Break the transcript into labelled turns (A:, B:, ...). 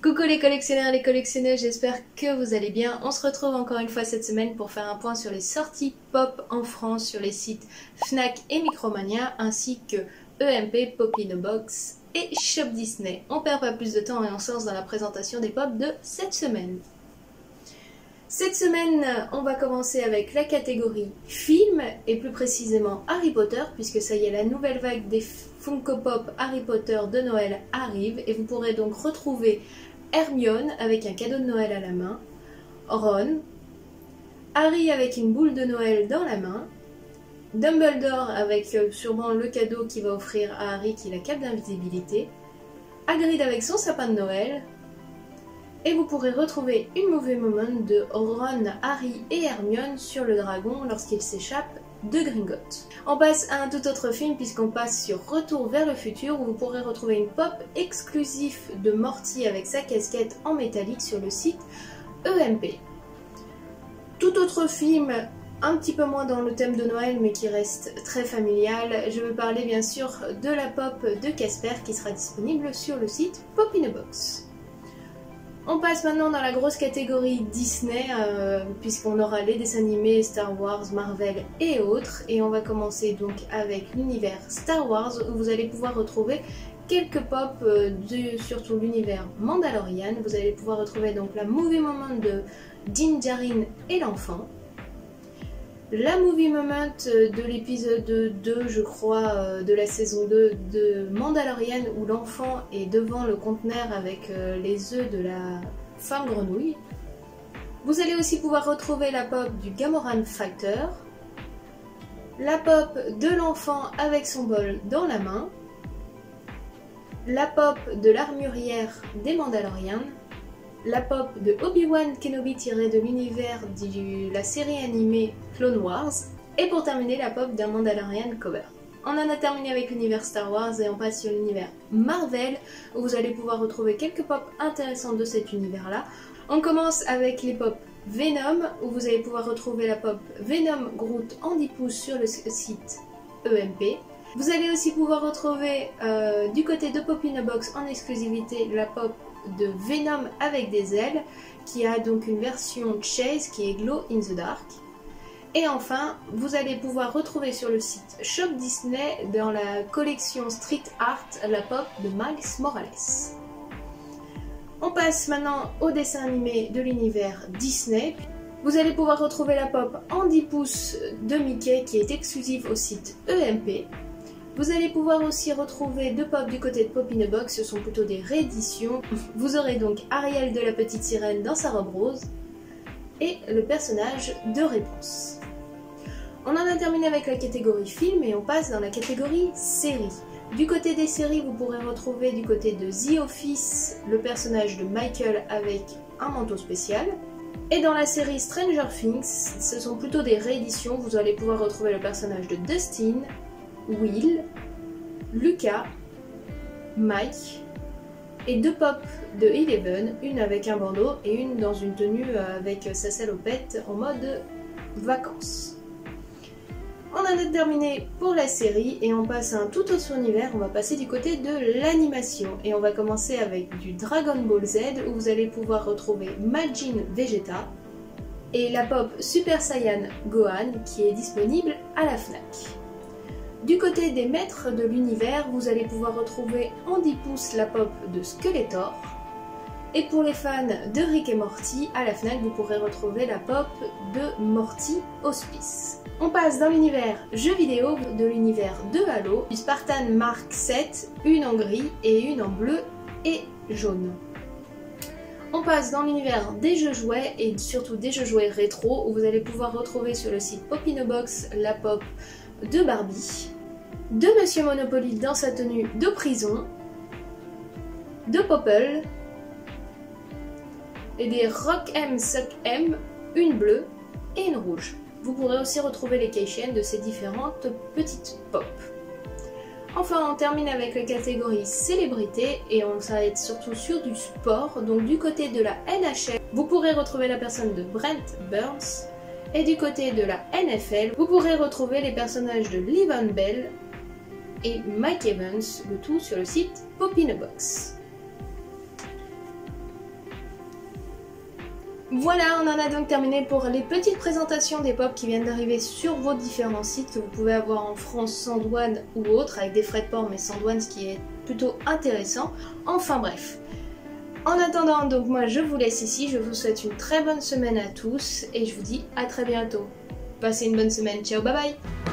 A: Coucou les collectionneurs et les collectionneuses, j'espère que vous allez bien. On se retrouve encore une fois cette semaine pour faire un point sur les sorties pop en France sur les sites Fnac et Micromania ainsi que EMP, Pop in a Box et Shop Disney. On perd pas plus de temps et on se lance dans la présentation des pop de cette semaine. Cette semaine, on va commencer avec la catégorie film et plus précisément Harry Potter puisque ça y est, la nouvelle vague des Funko Pop Harry Potter de Noël arrive et vous pourrez donc retrouver Hermione avec un cadeau de Noël à la main, Ron, Harry avec une boule de Noël dans la main, Dumbledore avec sûrement le cadeau qu'il va offrir à Harry qui est la cape d'invisibilité, Hagrid avec son sapin de Noël, et vous pourrez retrouver une movie moment de Ron, Harry et Hermione sur le dragon lorsqu'ils s'échappent de Gringotts. On passe à un tout autre film puisqu'on passe sur Retour vers le futur où vous pourrez retrouver une pop exclusive de Morty avec sa casquette en métallique sur le site EMP. Tout autre film un petit peu moins dans le thème de Noël mais qui reste très familial, je veux parler bien sûr de la pop de Casper qui sera disponible sur le site Pop in a Box. On passe maintenant dans la grosse catégorie Disney, puisqu'on aura les dessins animés Star Wars, Marvel et autres. Et on va commencer donc avec l'univers Star Wars, où vous allez pouvoir retrouver quelques pop surtout l'univers Mandalorian. Vous allez pouvoir retrouver donc la movie moment de Din Djarin et l'enfant. La movie moment de l'épisode 2, je crois, de la saison 2 de Mandalorian où l'enfant est devant le conteneur avec les œufs de la femme grenouille. Vous allez aussi pouvoir retrouver la pop du Gamoran Fighter, la pop de l'enfant avec son bol dans la main, la pop de l'armurière des Mandalorians, la pop de Obi-Wan Kenobi tirée de l'univers de la série animée Clone Wars, et pour terminer la pop d'un Mandalorian cover. On en a terminé avec l'univers Star Wars et on passe sur l'univers Marvel où vous allez pouvoir retrouver quelques pop intéressantes de cet univers là. On commence avec les pop Venom où vous allez pouvoir retrouver la pop Venom Groot en 10 pouces sur le site EMP. Vous allez aussi pouvoir retrouver du côté de Pop in a Box en exclusivité la pop de Venom avec des ailes qui a donc une version Chase qui est Glow in the Dark. Et enfin, vous allez pouvoir retrouver sur le site Shop Disney dans la collection Street Art la pop de Miles Morales. On passe maintenant au dessin animé de l'univers Disney. Vous allez pouvoir retrouver la pop en 10 pouces de Mickey qui est exclusive au site EMP. Vous allez pouvoir aussi retrouver deux pop du côté de Pop in a Box, ce sont plutôt des rééditions. Vous aurez donc Ariel de la petite sirène dans sa robe rose et le personnage de Réponse. On en a terminé avec la catégorie film et on passe dans la catégorie série. Du côté des séries, vous pourrez retrouver du côté de The Office le personnage de Michael avec un manteau spécial. Et dans la série Stranger Things, ce sont plutôt des rééditions, vous allez pouvoir retrouver le personnage de Dustin, Will, Lucas, Mike et deux pop de Eleven, une avec un bandeau et une dans une tenue avec sa salopette en mode vacances. On en a terminé pour la série et on passe à un tout autre univers, on va passer du côté de l'animation et on va commencer avec du Dragon Ball Z où vous allez pouvoir retrouver Majin Vegeta et la pop Super Saiyan Gohan qui est disponible à la Fnac. Du côté des maîtres de l'univers, vous allez pouvoir retrouver en 10 pouces la pop de Skeletor. Et pour les fans de Rick et Morty, à la Fnac, vous pourrez retrouver la pop de Morty Hospice. On passe dans l'univers jeux vidéo de l'univers de Halo, du Spartan Mark 7, une en gris et une en bleu et jaune. On passe dans l'univers des jeux jouets et surtout des jeux jouets rétro où vous allez pouvoir retrouver sur le site Pop in a Box la pop de Barbie, de Monsieur Monopoly dans sa tenue de prison, de Popple et des Rock M Suck M, une bleue et une rouge. Vous pourrez aussi retrouver les keychains de ces différentes petites pop. Enfin, on termine avec la catégorie célébrité et on s'arrête surtout sur du sport. Donc du côté de la NHL, vous pourrez retrouver la personne de Brent Burns. Et du côté de la NFL, vous pourrez retrouver les personnages de Le'Veon Bell et Mike Evans, le tout sur le site Pop in a Box. Voilà, on en a donc terminé pour les petites présentations des pop qui viennent d'arriver sur vos différents sites que vous pouvez avoir en France sans douane ou autre, avec des frais de port mais sans douane, ce qui est plutôt intéressant. Enfin bref. En attendant, donc moi je vous laisse ici, je vous souhaite une très bonne semaine à tous et je vous dis à très bientôt. Passez une bonne semaine, ciao, bye bye!